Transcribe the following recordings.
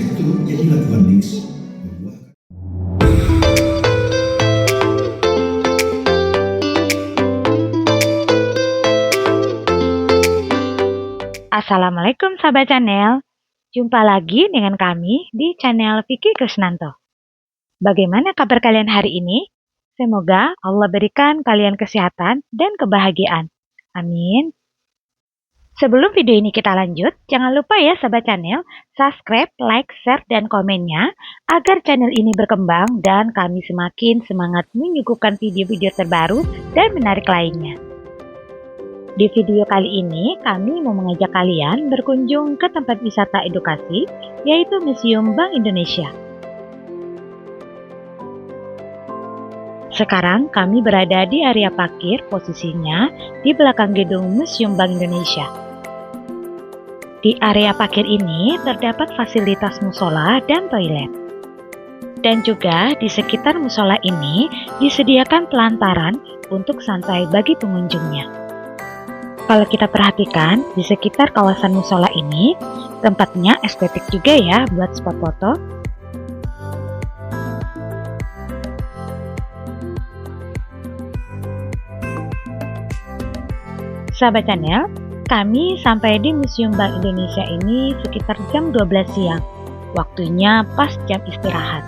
itu jadi lakukan mix. Assalamualaikum sahabat channel. Jumpa lagi dengan kami di channel Vicky Krisnanto. Bagaimana kabar kalian hari ini? Semoga Allah berikan kalian kesehatan dan kebahagiaan. Amin. Sebelum video ini kita lanjut, jangan lupa ya sahabat channel, subscribe, like, share, dan komennya agar channel ini berkembang dan kami semakin semangat menyuguhkan video-video terbaru dan menarik lainnya. Di video kali ini, kami mau mengajak kalian berkunjung ke tempat wisata edukasi, yaitu Museum Bank Indonesia. Sekarang kami berada di area parkir, posisinya di belakang gedung Museum Bank Indonesia. Di area parkir ini terdapat fasilitas musola dan toilet. Dan juga di sekitar musola ini disediakan pelantaran untuk santai bagi pengunjungnya. Kalau kita perhatikan, di sekitar kawasan musola ini, tempatnya estetik juga ya buat spot foto. Sahabat channel, kami sampai di Museum Bank Indonesia ini sekitar jam 12 siang. Waktunya pas jam istirahat.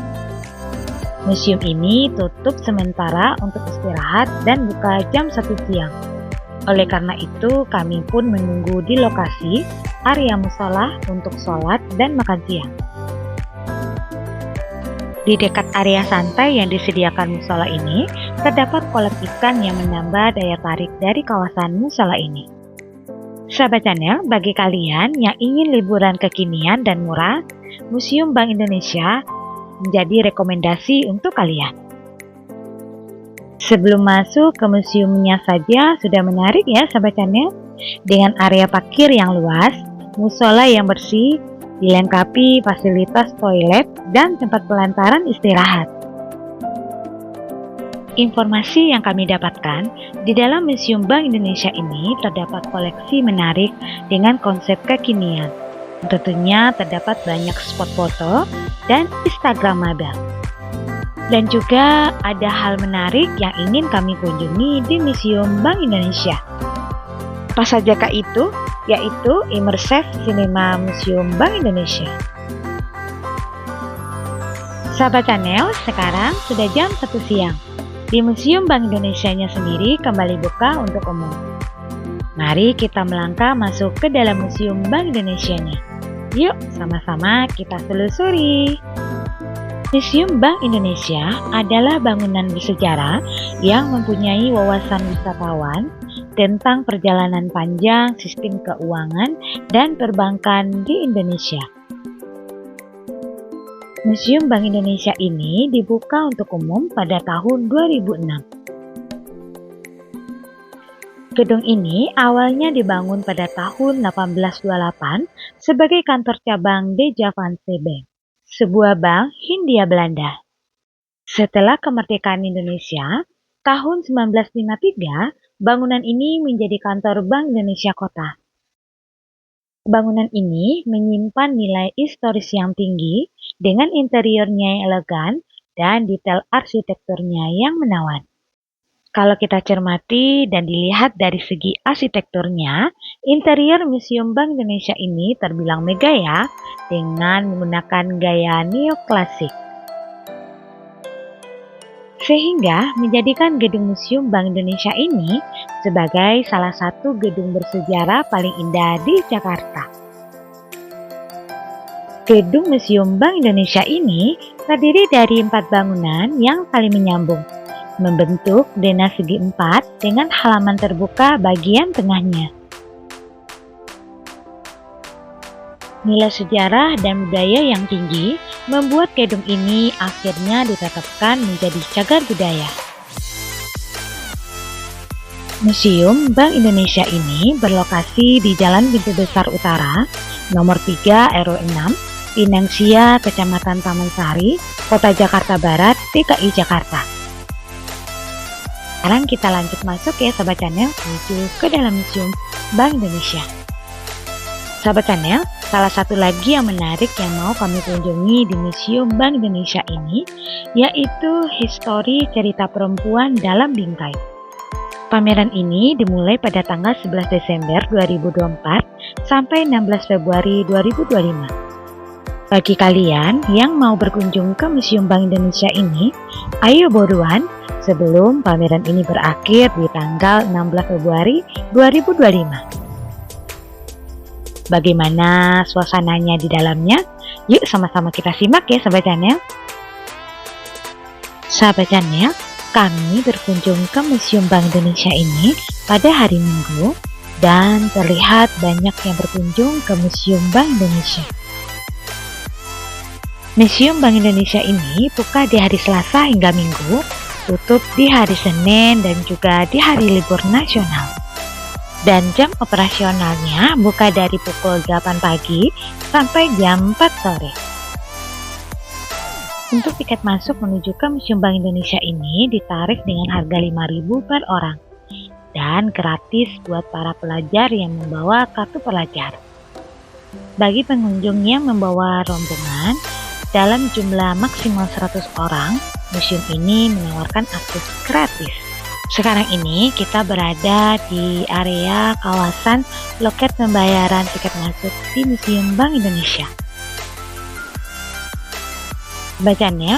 Museum ini tutup sementara untuk istirahat dan buka jam 1 siang. Oleh karena itu, kami pun menunggu di lokasi area musola untuk sholat dan makan siang. Di dekat area santai yang disediakan musola ini, terdapat kolam ikan yang menambah daya tarik dari kawasan musola ini. Sahabat channel, bagi kalian yang ingin liburan kekinian dan murah, Museum Bank Indonesia menjadi rekomendasi untuk kalian. Sebelum masuk ke museumnya saja sudah menarik ya sahabat channel. Dengan area parkir yang luas, musola yang bersih, dilengkapi fasilitas toilet dan tempat pelantaran istirahat. Informasi yang kami dapatkan, di dalam Museum Bank Indonesia ini terdapat koleksi menarik dengan konsep kekinian. Tentunya terdapat banyak spot foto dan Instagramable. Dan juga ada hal menarik yang ingin kami kunjungi di Museum Bank Indonesia. Apa sajakah itu? Yaitu Immersive Cinema Museum Bank Indonesia. Sahabat channel, sekarang sudah jam 1 siang. Di Museum Bank Indonesia-nya sendiri kembali buka untuk umum. Mari kita melangkah masuk ke dalam Museum Bank Indonesia-nya. Yuk, sama-sama kita telusuri. Museum Bank Indonesia adalah bangunan bersejarah yang mempunyai wawasan wisatawan tentang perjalanan panjang sistem keuangan dan perbankan di Indonesia. Museum Bank Indonesia ini dibuka untuk umum pada tahun 2006. Gedung ini awalnya dibangun pada tahun 1828 sebagai kantor cabang De Javance Bank, sebuah bank Hindia Belanda. Setelah kemerdekaan Indonesia, tahun 1953, bangunan ini menjadi kantor Bank Indonesia Kota. Bangunan ini menyimpan nilai historis yang tinggi dengan interiornya yang elegan dan detail arsitekturnya yang menawan. Kalau kita cermati dan dilihat dari segi arsitekturnya, interior Museum Bank Indonesia ini terbilang megah ya, dengan menggunakan gaya neoklasik. Sehingga menjadikan gedung Museum Bank Indonesia ini sebagai salah satu gedung bersejarah paling indah di Jakarta. Gedung Museum Bank Indonesia ini terdiri dari 4 bangunan yang saling menyambung, membentuk denah segi 4 dengan halaman terbuka bagian tengahnya. Nilai sejarah dan budaya yang tinggi membuat gedung ini akhirnya ditetapkan menjadi cagar budaya. Museum Bank Indonesia ini berlokasi di Jalan Pintu Besar Utara, nomor 3 RW 6, Pinang Sia, Kecamatan Taman Sari, Kota Jakarta Barat, DKI Jakarta. Sekarang kita lanjut masuk ya sahabat channel menuju ke dalam Museum Bank Indonesia. Sahabat channel, salah satu lagi yang menarik yang mau kami kunjungi di Museum Bank Indonesia ini, yaitu Histori Cerita Perempuan dalam Bingkai. Pameran ini dimulai pada tanggal 11 Desember 2024 sampai 16 Februari 2025. Bagi kalian yang mau berkunjung ke Museum Bank Indonesia ini, ayo buruan sebelum pameran ini berakhir di tanggal 16 Februari 2025. Bagaimana suasananya di dalamnya? Yuk sama-sama kita simak ya Sahabat Channel. Sahabat Channel, kami berkunjung ke Museum Bank Indonesia ini pada hari Minggu dan terlihat banyak yang berkunjung ke Museum Bank Indonesia. Museum Bank Indonesia ini buka di hari Selasa hingga Minggu, tutup di hari Senin dan juga di hari libur nasional. Dan jam operasionalnya buka dari pukul 8 pagi sampai jam 4 sore. Untuk tiket masuk menuju ke Museum Bank Indonesia ini ditarif dengan harga 5.000 per orang dan gratis buat para pelajar yang membawa kartu pelajar. Bagi pengunjung yang membawa rombongan dalam jumlah maksimal 100 orang, museum ini menawarkan akses gratis. Sekarang ini kita berada di area kawasan loket pembayaran tiket masuk di Museum Bank Indonesia. Bacanya,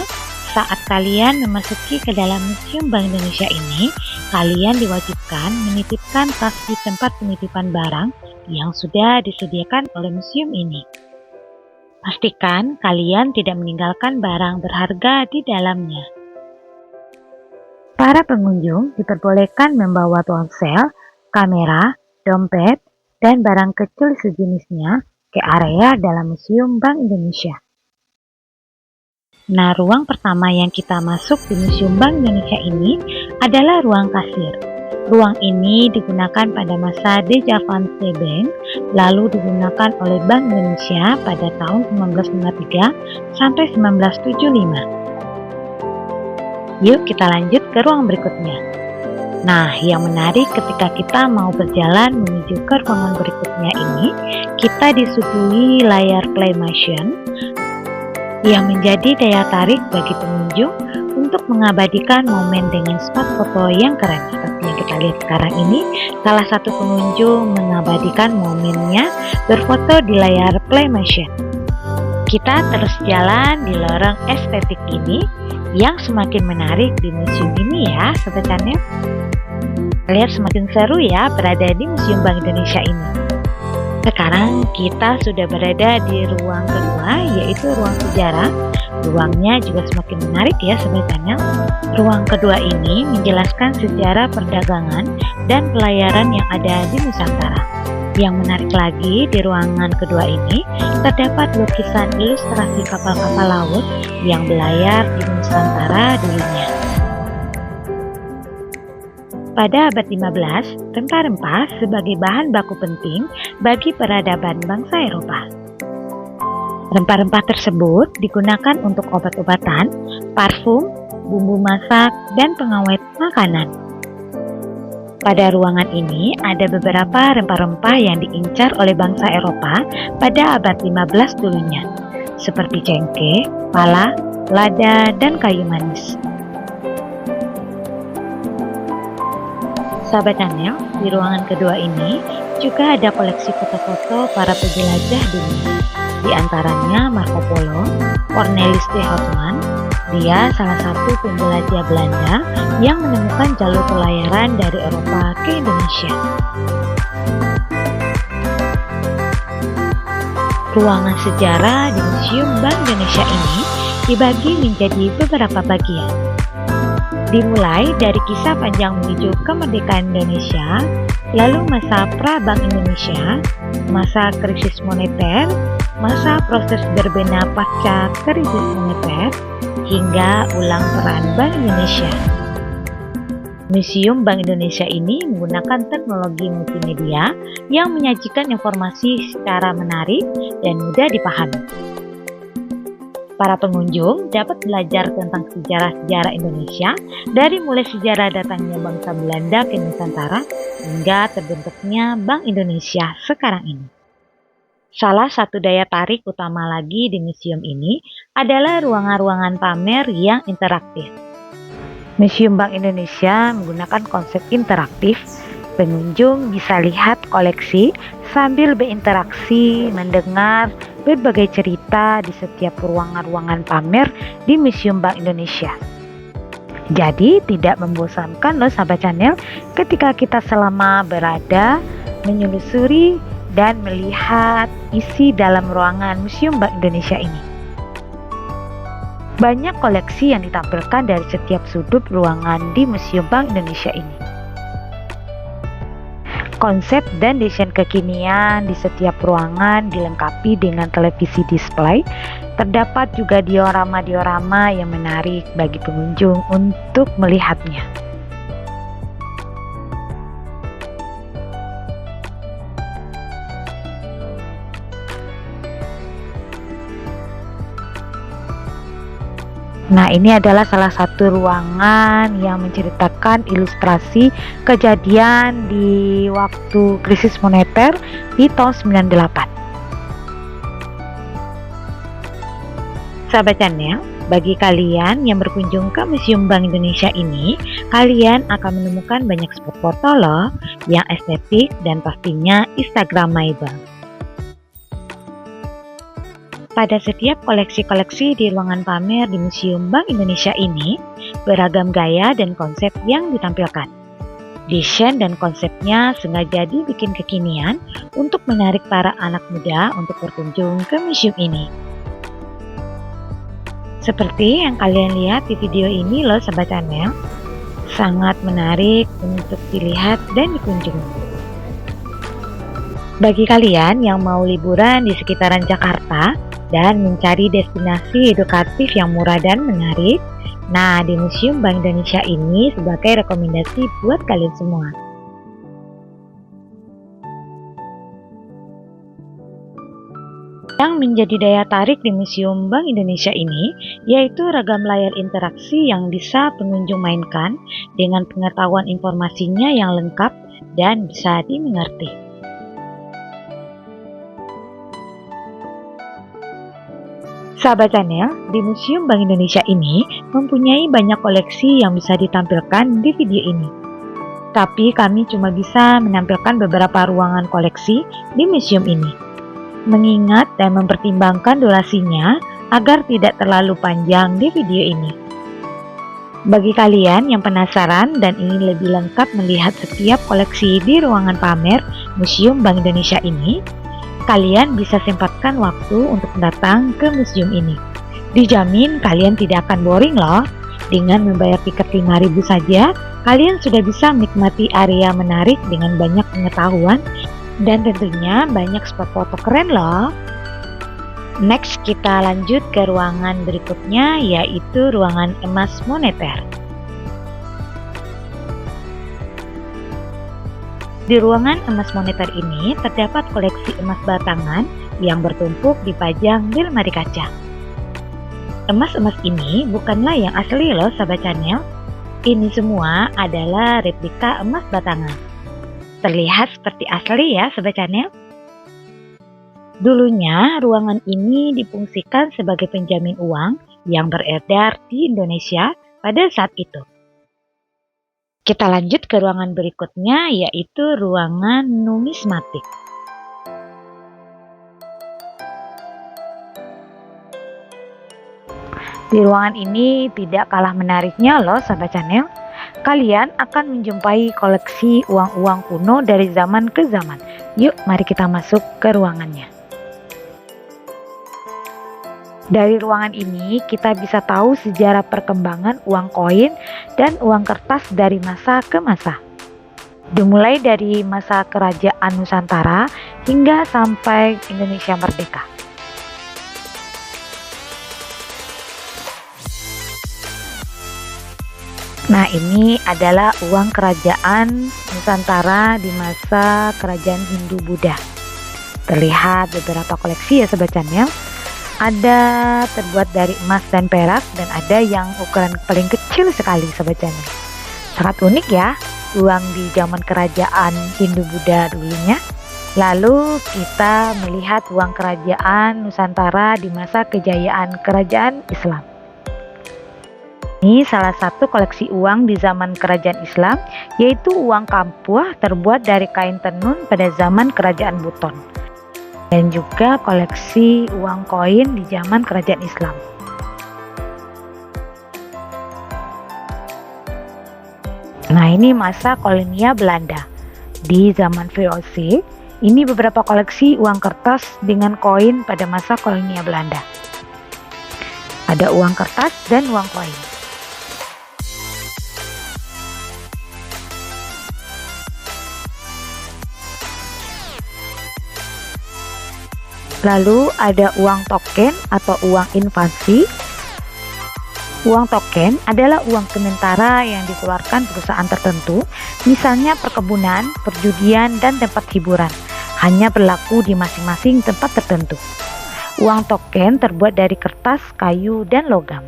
saat kalian memasuki ke dalam Museum Bank Indonesia ini, kalian diwajibkan menitipkan tas di tempat penitipan barang yang sudah disediakan oleh museum ini. Pastikan kalian tidak meninggalkan barang berharga di dalamnya. Para pengunjung diperbolehkan membawa ponsel, kamera, dompet, dan barang kecil sejenisnya ke area dalam Museum Bank Indonesia. Nah, ruang pertama yang kita masuk di Museum Bank Indonesia ini adalah ruang kasir. Ruang ini digunakan pada masa Deja Vanse Bank, lalu digunakan oleh Bank Indonesia pada tahun 1953 sampai 1975. Yuk kita lanjut ke ruang berikutnya. Nah, yang menarik ketika kita mau berjalan menuju ke ruangan berikutnya ini, kita disuguhi layar Playmotion yang menjadi daya tarik bagi pengunjung untuk mengabadikan momen dengan spot foto yang keren. Seperti yang kita lihat sekarang ini, salah satu pengunjung mengabadikan momennya berfoto di layar Playmotion. Kita terus jalan di lorong estetik ini yang semakin menarik di museum ini ya Sobat Channel. Lihat semakin seru ya berada di Museum Bank Indonesia ini. Sekarang kita sudah berada di ruang kedua, yaitu ruang sejarah. Ruangnya juga semakin menarik ya Sobat Channel. Ruang kedua ini menjelaskan sejarah perdagangan dan pelayaran yang ada di Nusantara. Yang menarik lagi di ruangan kedua ini terdapat lukisan ilustrasi kapal-kapal laut yang berlayar di Nusantara dulunya. Pada abad 15, rempah-rempah sebagai bahan baku penting bagi peradaban bangsa Eropa. Rempah-rempah tersebut digunakan untuk obat-obatan, parfum, bumbu masak, dan pengawet makanan. Pada ruangan ini ada beberapa rempah-rempah yang diincar oleh bangsa Eropa pada abad 15 dulunya, seperti cengkeh, pala, lada, dan kayu manis. Sahabat Channel, di ruangan kedua ini juga ada koleksi foto-foto para penjelajah dunia. Di antaranya Marco Polo, Cornelis de Houtman. Dia salah satu penjelajah Belanda yang menemukan jalur pelayaran dari Eropa ke Indonesia. Ruangan sejarah di Museum Bank Indonesia ini dibagi menjadi beberapa bagian. Dimulai dari kisah panjang menuju kemerdekaan Indonesia, lalu masa pra-Bank Indonesia, masa krisis moneter, masa proses berbenah pasca krisis moneter, hingga ulang peran Bank Indonesia. Museum Bank Indonesia ini menggunakan teknologi multimedia yang menyajikan informasi secara menarik dan mudah dipahami. Para pengunjung dapat belajar tentang sejarah-sejarah Indonesia dari mulai sejarah datangnya bangsa Belanda ke Nusantara hingga terbentuknya Bank Indonesia sekarang ini. Salah satu daya tarik utama lagi di museum ini adalah ruangan-ruangan pamer yang interaktif. Museum Bank Indonesia menggunakan konsep interaktif. Pengunjung bisa lihat koleksi sambil berinteraksi, mendengar berbagai cerita di setiap ruangan-ruangan pamer di Museum Bank Indonesia. Jadi tidak membosankan loh sahabat channel ketika kita selama berada menyusuri dan melihat isi dalam ruangan Museum Bank Indonesia ini. Banyak koleksi yang ditampilkan dari setiap sudut ruangan di Museum Bank Indonesia ini. Konsep dan desain kekinian di setiap ruangan dilengkapi dengan televisi display. Terdapat juga diorama-diorama yang menarik bagi pengunjung untuk melihatnya. Nah, ini adalah salah satu ruangan yang menceritakan ilustrasi kejadian di waktu krisis moneter di tahun 98. Sahabat channel, bagi kalian yang berkunjung ke Museum Bank Indonesia ini, kalian akan menemukan banyak spot foto loh yang estetik dan pastinya instagramable. Pada setiap koleksi-koleksi di ruangan pamer di Museum Bank Indonesia ini, beragam gaya dan konsep yang ditampilkan. Desain dan konsepnya sengaja dibikin kekinian untuk menarik para anak muda untuk berkunjung ke museum ini. Seperti yang kalian lihat di video ini loh sahabat channel, sangat menarik untuk dilihat dan dikunjungi. Bagi kalian yang mau liburan di sekitaran Jakarta dan mencari destinasi edukatif yang murah dan menarik, nah di Museum Bank Indonesia ini sebagai rekomendasi buat kalian semua. Yang menjadi daya tarik di Museum Bank Indonesia ini yaitu ragam layar interaksi yang bisa pengunjung mainkan dengan pengetahuan informasinya yang lengkap dan bisa dimengerti. Sahabat channel, di Museum Bank Indonesia ini mempunyai banyak koleksi yang bisa ditampilkan di video ini. Tapi kami cuma bisa menampilkan beberapa ruangan koleksi di museum ini. Mengingat dan mempertimbangkan durasinya agar tidak terlalu panjang di video ini. Bagi kalian yang penasaran dan ingin lebih lengkap melihat setiap koleksi di ruangan pamer Museum Bank Indonesia ini, kalian bisa sempatkan waktu untuk datang ke museum ini. Dijamin kalian tidak akan boring loh. Dengan membayar tiket 5.000 saja, kalian sudah bisa menikmati area menarik dengan banyak pengetahuan dan tentunya banyak spot foto keren loh. Next, kita lanjut ke ruangan berikutnya, yaitu ruangan emas moneter. Di ruangan emas moneter ini terdapat koleksi emas batangan yang bertumpuk dipajang di lemari kaca. Emas-emas ini bukanlah yang asli loh sahabat channel. Ini semua adalah replika emas batangan. Terlihat seperti asli ya sahabat channel. Dulunya ruangan ini difungsikan sebagai penjamin uang yang beredar di Indonesia pada saat itu. Kita lanjut ke ruangan berikutnya, yaitu ruangan numismatik. Di ruangan ini tidak kalah menariknya loh sahabat channel. Kalian akan menjumpai koleksi uang-uang kuno dari zaman ke zaman. Yuk mari kita masuk ke ruangannya. Dari ruangan ini kita bisa tahu sejarah perkembangan uang koin dan uang kertas dari masa ke masa. Dimulai dari masa kerajaan Nusantara hingga sampai Indonesia merdeka. Nah, ini adalah uang kerajaan Nusantara di masa kerajaan Hindu-Buddha. Terlihat beberapa koleksi ya sobat channel. Ada terbuat dari emas dan perak dan ada yang ukuran paling kecil sekali sobat channel. Sangat unik ya uang di zaman kerajaan Hindu-Buddha dulunya. Lalu kita melihat uang kerajaan Nusantara di masa kejayaan kerajaan Islam. Ini salah satu koleksi uang di zaman kerajaan Islam, yaitu uang kampuah terbuat dari kain tenun pada zaman kerajaan Buton. Dan juga koleksi uang koin di zaman kerajaan Islam. Nah, ini masa kolonial Belanda. Di zaman VOC, ini beberapa koleksi uang kertas dengan koin pada masa kolonial Belanda. Ada uang kertas dan uang koin. Lalu ada uang token atau uang invasi. Uang token adalah uang sementara yang dikeluarkan perusahaan tertentu, misalnya perkebunan, perjudian, dan tempat hiburan. Hanya berlaku di masing-masing tempat tertentu. Uang token terbuat dari kertas, kayu, dan logam.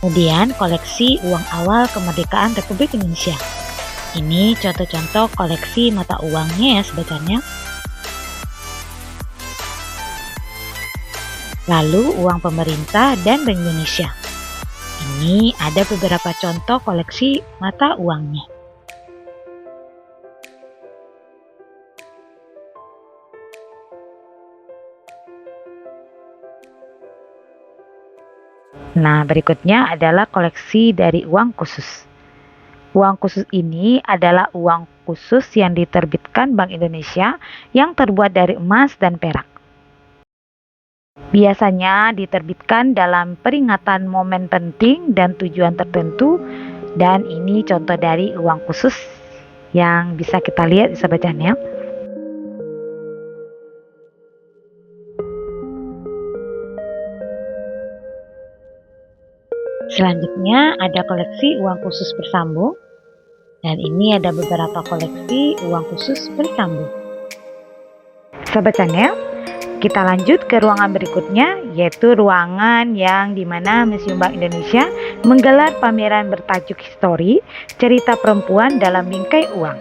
Kemudian koleksi uang awal kemerdekaan Republik Indonesia. Ini contoh-contoh koleksi mata uangnya ya sebetulnya. Lalu uang pemerintah dan Bank Indonesia. Ini ada beberapa contoh koleksi mata uangnya. Nah, berikutnya adalah koleksi dari uang khusus. Uang khusus ini adalah uang khusus yang diterbitkan Bank Indonesia yang terbuat dari emas dan perak. Biasanya diterbitkan dalam peringatan momen penting dan tujuan tertentu, dan ini contoh dari uang khusus yang bisa kita lihat di sebelahnya. Selanjutnya ada koleksi uang khusus bersambung, dan ini ada beberapa koleksi uang khusus bersambung. Sobat Channel, kita lanjut ke ruangan berikutnya, yaitu ruangan yang dimana Museum Bank Indonesia menggelar pameran bertajuk Histori, Cerita Perempuan dalam Bingkai Uang.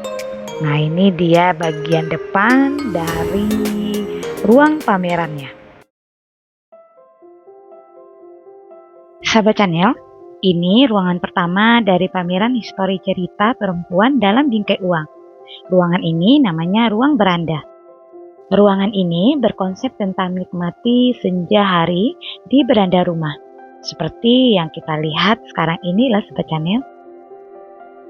Nah, ini dia bagian depan dari ruang pamerannya. Sahabat Channel, ini ruangan pertama dari pameran Histori Cerita Perempuan dalam Bingkai Uang. Ruangan ini namanya ruang beranda. Ruangan ini berkonsep tentang menikmati senja hari di beranda rumah. Seperti yang kita lihat sekarang inilah Sobat Channel.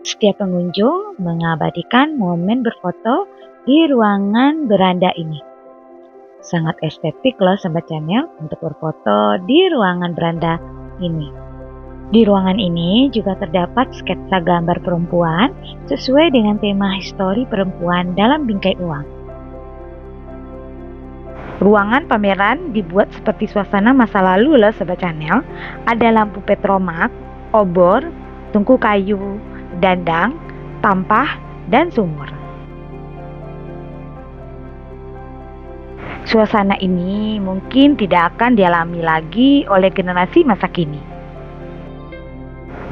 Setiap pengunjung mengabadikan momen berfoto di ruangan beranda ini. Sangat estetik loh Sobat Channel untuk berfoto di ruangan beranda ini. Di ruangan ini juga terdapat sketsa gambar perempuan sesuai dengan tema Histori Perempuan dalam Bingkai Uang. Ruangan pameran dibuat seperti suasana masa lalu loh Sobat Channel. Ada lampu petromak, obor, tungku kayu, dandang, tampah, dan sumur. Suasana ini mungkin tidak akan dialami lagi oleh generasi masa kini.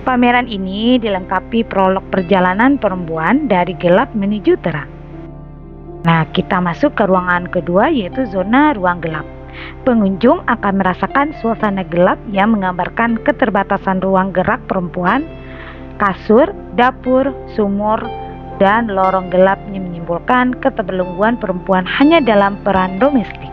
Pameran ini dilengkapi prolog perjalanan perempuan dari gelap menuju terang. Nah, kita masuk ke ruangan kedua, yaitu zona ruang gelap. Pengunjung akan merasakan suasana gelap yang menggambarkan keterbatasan ruang gerak perempuan, kasur, dapur, sumur, dan lorong gelap yang menyimpulkan keterbelengguan perempuan hanya dalam peran domestik.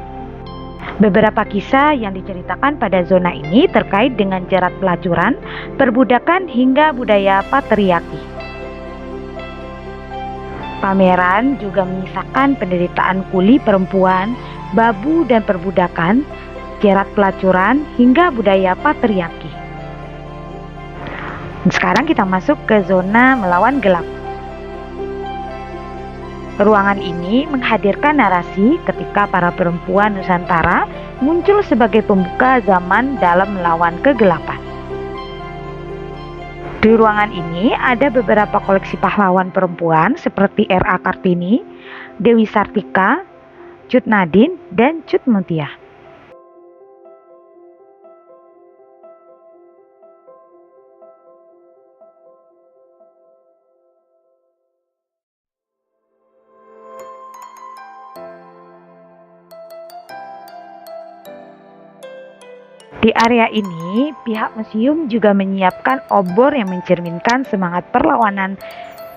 Beberapa kisah yang diceritakan pada zona ini terkait dengan jerat pelacuran, perbudakan hingga budaya patriarki. Pameran juga menyisakan penderitaan kuli perempuan, babu dan perbudakan, jerat pelacuran hingga budaya patriarki. Sekarang kita masuk ke zona melawan gelap. Ruangan ini menghadirkan narasi ketika para perempuan Nusantara muncul sebagai pembuka zaman dalam melawan kegelapan. Di ruangan ini ada beberapa koleksi pahlawan perempuan seperti R.A. Kartini, Dewi Sartika, Cut Nadin, dan Cut Mutia. Di area ini, pihak museum juga menyiapkan obor yang mencerminkan semangat perlawanan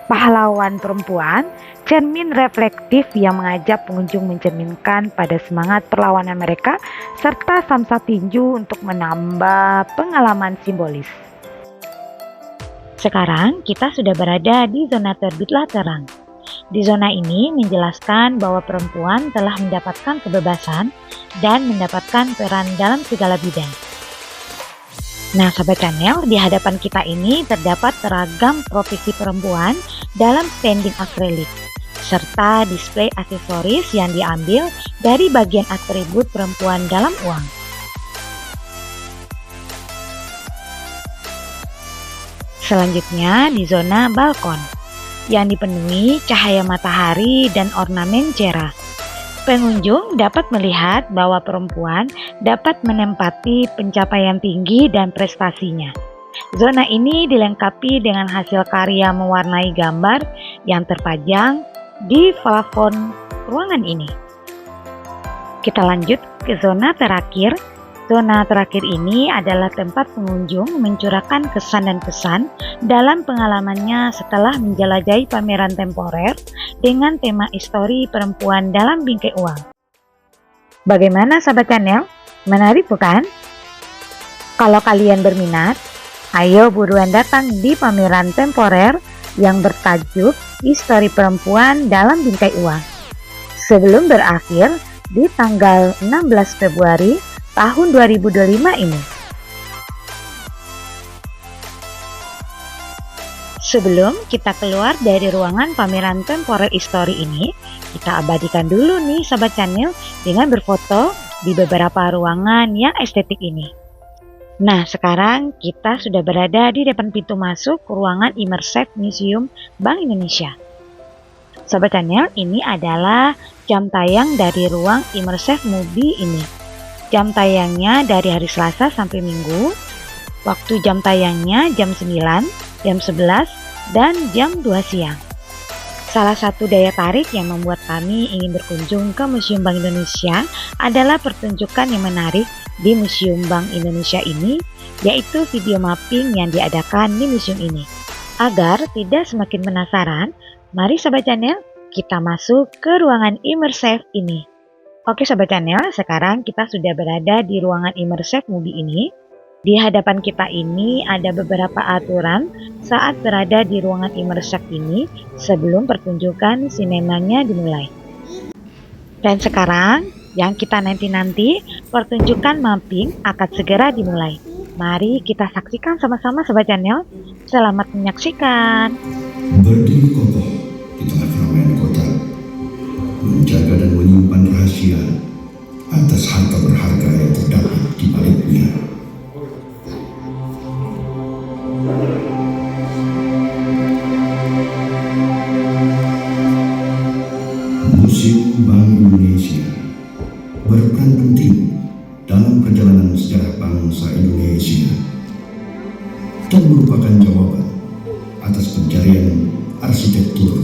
pahlawan perempuan, cermin reflektif yang mengajak pengunjung mencerminkan pada semangat perlawanan mereka, serta samsa tinju untuk menambah pengalaman simbolis. Sekarang kita sudah berada di zona terbitlah terang. Di zona ini menjelaskan bahwa perempuan telah mendapatkan kebebasan dan mendapatkan peran dalam segala bidang. Nah, Sobat Channel, di hadapan kita ini terdapat beragam profesi perempuan dalam standing akrilik, serta display aksesoris yang diambil dari bagian atribut perempuan dalam uang. Selanjutnya di zona balkon, yang dipenuhi cahaya matahari dan ornamen cerah. Pengunjung dapat melihat bahwa perempuan dapat menempati pencapaian tinggi dan prestasinya. Zona ini dilengkapi dengan hasil karya mewarnai gambar yang terpajang di plafon ruangan ini. Kita lanjut ke zona terakhir. Zona terakhir ini adalah tempat pengunjung mencurahkan kesan dan pesan dalam pengalamannya setelah menjelajahi pameran temporer dengan tema histori perempuan dalam bingkai uang. Bagaimana Sobat Channel? Menarik bukan? Kalau kalian berminat, ayo buruan datang di pameran temporer yang bertajuk Histori Perempuan dalam Bingkai Uang. Sebelum berakhir di tanggal 16 Februari tahun 2025 ini. Sebelum kita keluar dari ruangan pameran temporer histori ini, kita abadikan dulu nih Sobat Channel dengan berfoto di beberapa ruangan yang estetik ini. Nah, sekarang kita sudah berada di depan pintu masuk ruangan Immersive Museum Bank Indonesia. Sobat Channel, ini adalah jam tayang dari ruang Immersive Movie ini. Jam tayangnya dari hari Selasa sampai Minggu. Waktu jam tayangnya jam 9, jam 11, dan jam 2 siang. Salah satu daya tarik yang membuat kami ingin berkunjung ke Museum Bank Indonesia adalah pertunjukan yang menarik di Museum Bank Indonesia ini, yaitu video mapping yang diadakan di museum ini. Agar tidak semakin penasaran, mari Sobat Channel, kita masuk ke ruangan Immersive ini. Oke Sobat Channel, sekarang kita sudah berada di ruangan Immersive Movie ini. Di hadapan kita ini ada beberapa aturan saat berada di ruangan Immersive ini sebelum pertunjukan sinemanya dimulai. Dan sekarang, yang kita nanti-nanti, pertunjukan mapping akan segera dimulai. Mari kita saksikan sama-sama Sobat Channel. Selamat menyaksikan. Berdiri kokoh di tengah keramaian kota, menjaga dan menyimpan rahasia atas harta berharga yang terdapat di baliknya. Museum Bank Indonesia berperan penting dalam perjalanan sejarah bangsa Indonesia dan merupakan jawaban atas pencarian arsitektur.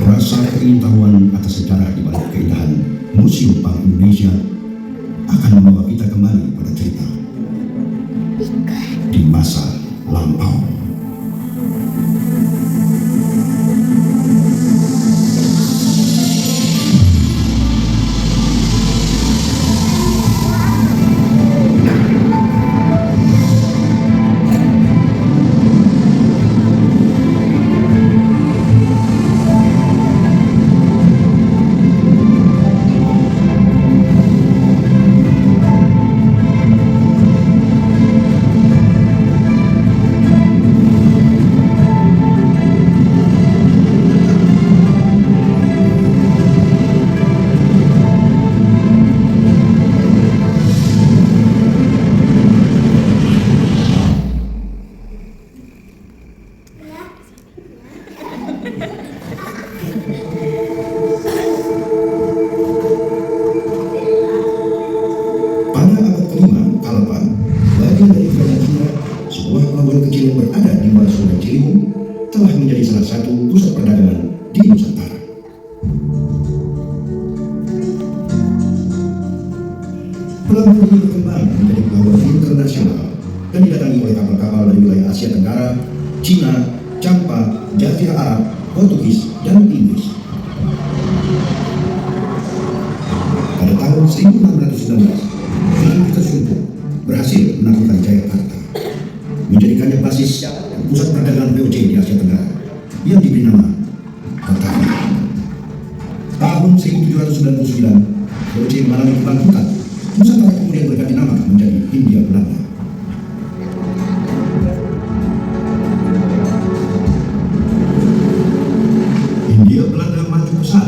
Rasa keingintahuan atas sejarah di balik keindahan Museum Bank Indonesia akan membawa kita kembali pada cerita di masa lampau. Pada abad kelima, Kalapa, bagian dari kerajaan Sunda, sebuah pelabuhan kecil yang berada di bawah Sungai Ciliwung, telah menjadi salah satu pusat perdagangan di Nusantara. Pelabuhan ini berkembang menjadi pelabuhan internasional dan didatangi oleh kapal-kapal dari wilayah Asia Tenggara, Cina, Java, Jazirah Arab, Portugis, dan Inggris. Pada tahun 1619, Sunan Tersumpu berhasil menaklukkan Jayakarta, menjadikannya basis pusat perdagangan VOC di Asia Tenggara yang diberi nama Batavia. Tahun 1799, VOC mengalami kebangkitan. Nusantara kemudian berganti nama menjadi Hindia Belanda. Hindia Belanda maju pesat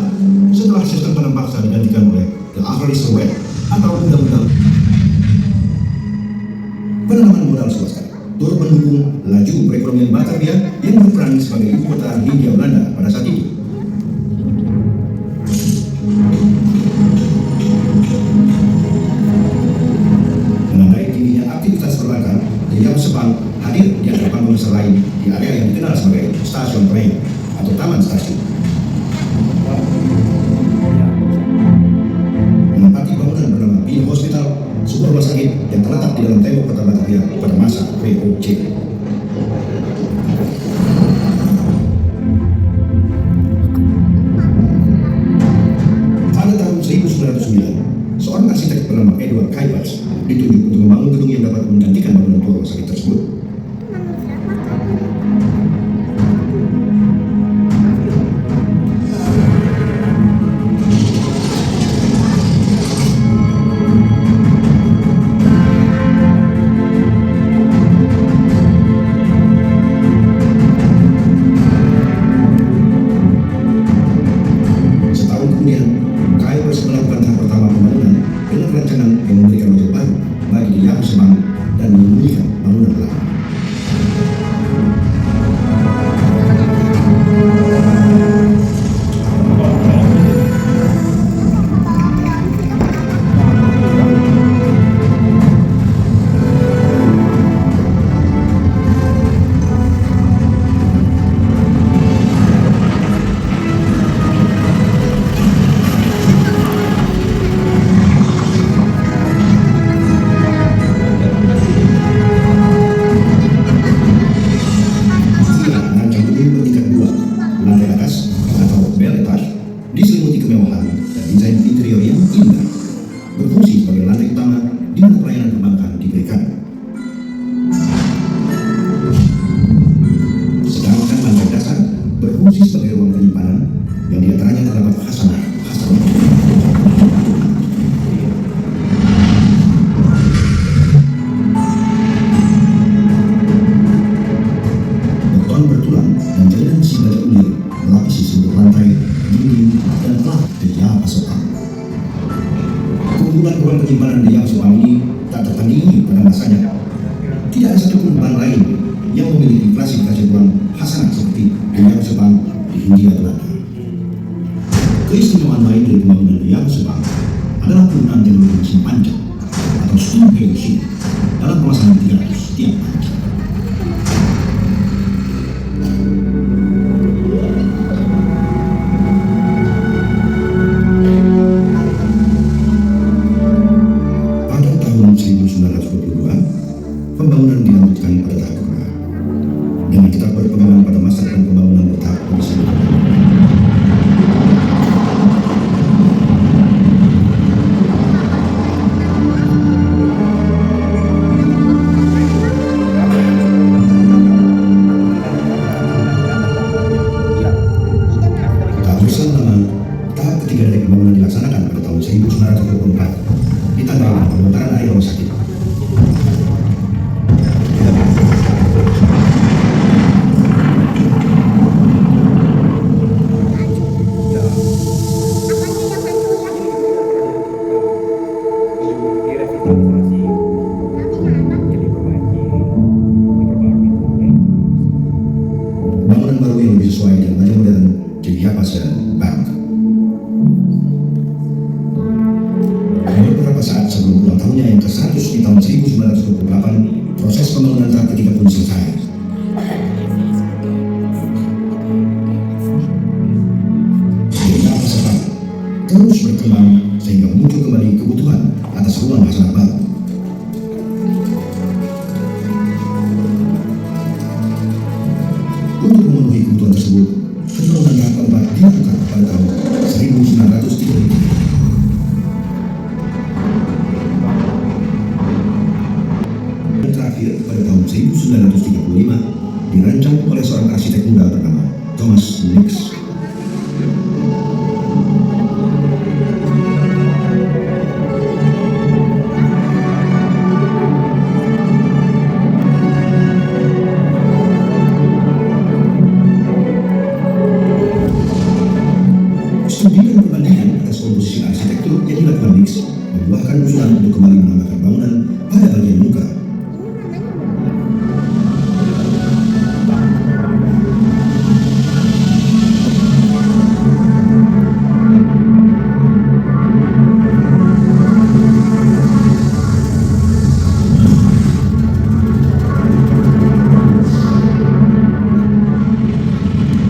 setelah sistem tanam paksa digantikan oleh The Agrarisch-Wet atau undang-undang penanaman modal swasta, turut mendukung laju perekonomian Batavia yang berperan sebagai ibu kota Hindia Belanda pada saat itu. Menandai tingginya aktivitas perbankan, Liang Sepang hadir di antara bank besar lain di area yang dikenal sebagai stasiun tren atau taman stasiun. Menempati bangunan bernama Bin Hospital, sebuah rumah sakit yang terletak di dalam tembok kota Batavia pada masa VOC. Pada tahun 1909, seorang arsitek bernama Edward Kuipers ditunjuk untuk membangun gedung yang dapat menggantikan bangunan tua rumah sakit tersebut. Setahun kemudian, Kuipers melakukan tahap pertama pembangunan dengan rancangan yang memberikan wajah baru bagi Liang Sepang dan memulihkan bangunan lama. Setelah merancang gedung bertingkat 2, lantai atas atau bel etage diselimuti kemewahan dan desain interior yang indah, berfungsi sebagai lantai utama di mana pelayanan perbankan diberikan. Sedangkan lantai dasar berfungsi sebagai ruang penyimpanan yang diantaranya terdapat khasanah. Beton bertulang dan jalinan besi baja ulir melapisi seluruh lantai, dinding, dan pelak di Liang Sepang. Keunggulan ruang penyimpanan di Liang Sepang ini tak tertandingi pada masanya. Tidak ada satupun bank lain yang memiliki klasifikasi ruang khasanah seperti Liang Sepang di Hindia Belanda. Keistimewaan lain dari pembangunan Liang Sepang adalah penggunaan teknologi mesin panjang atau steam machine dalam pemasangan 300 tiang panjang. Pada tahun 1922, pembangunan dilanjutkan pada tahap kedua dengan tetap berpegangan pada masa depan pembangunan bertahap kondisi. terus berkembang sehingga muncul kembali kebutuhan atas ruang masyarakat baru. Untuk memenuhi kebutuhan tersebut, pembangunan tahap keempat dilakukan pada tahun 1930. Dan terakhir pada tahun 1935 dirancang oleh seorang arsitek muda bernama Thomas Nix. Studi dan perbandingan atas komposisi arsitektur yang dilakukan Nix membuahkan usulan untuk kembali menambahkan bangunan pada bagian muka.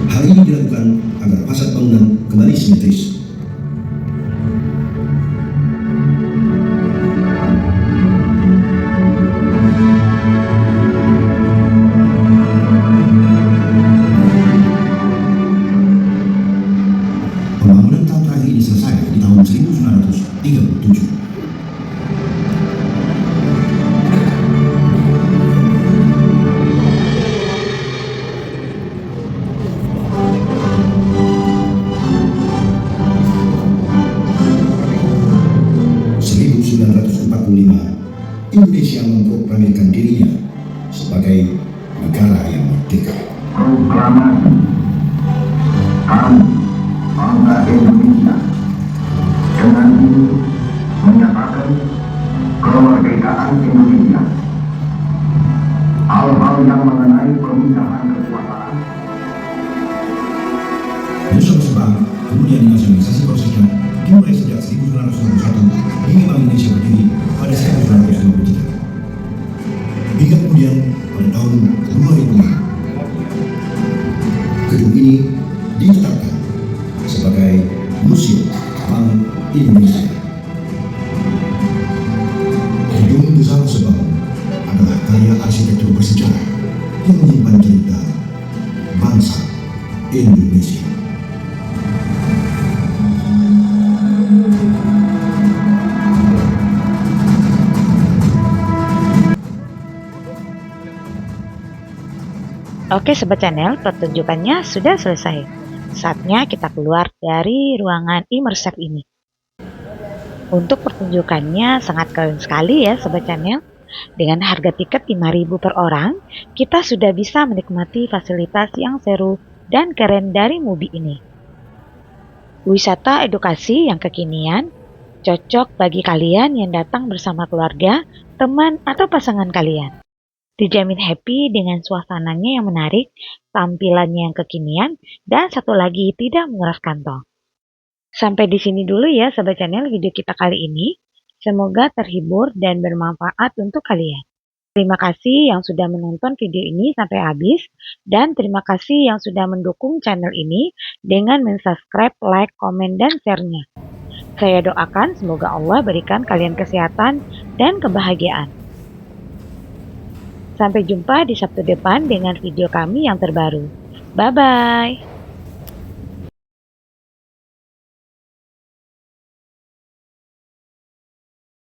Hal ini dilakukan agar fasad bangunan kembali simetris. Pembangunan tahap terakhir ini selesai di tahun 1937. Indonesia memproklamirkan dirinya sebagai negara yang merdeka. Proklamasi kami bangsa Indonesia dengan ini menyatakan kemerdekaan Indonesia. Hal-hal yang mengenai pemisahan kekuasaan Nusa Sembang kemudian dinasionalisasi prosesnya dimulai sejak 1961 hingga Bank Indonesia berdiri pada 1953. Hingga kemudian pada tahun 2006 gedung ini ditetapkan sebagai Museum Bank Indonesia. Gedung Nusa Sembang adalah karya arsitektur bersejarah yang menyimpan cerita bangsa Indonesia. Oke Sobat Channel, pertunjukannya sudah selesai. Saatnya kita keluar dari ruangan immersive ini. Untuk pertunjukannya sangat keren sekali ya Sobat Channel. Dengan harga tiket 5.000 per orang, kita sudah bisa menikmati fasilitas yang seru dan keren dari movie ini. Wisata edukasi yang kekinian, cocok bagi kalian yang datang bersama keluarga, teman, atau pasangan kalian. Dijamin happy dengan suasananya yang menarik, tampilannya yang kekinian, dan satu lagi tidak menguras kantong. Sampai di sini dulu ya Sobat Channel video kita kali ini. Semoga terhibur dan bermanfaat untuk kalian. Terima kasih yang sudah menonton video ini sampai habis, dan terima kasih yang sudah mendukung channel ini dengan mensubscribe, like, komen, dan share-nya. Saya doakan semoga Allah berikan kalian kesehatan dan kebahagiaan. Sampai jumpa di Sabtu depan dengan video kami yang terbaru. Bye-bye.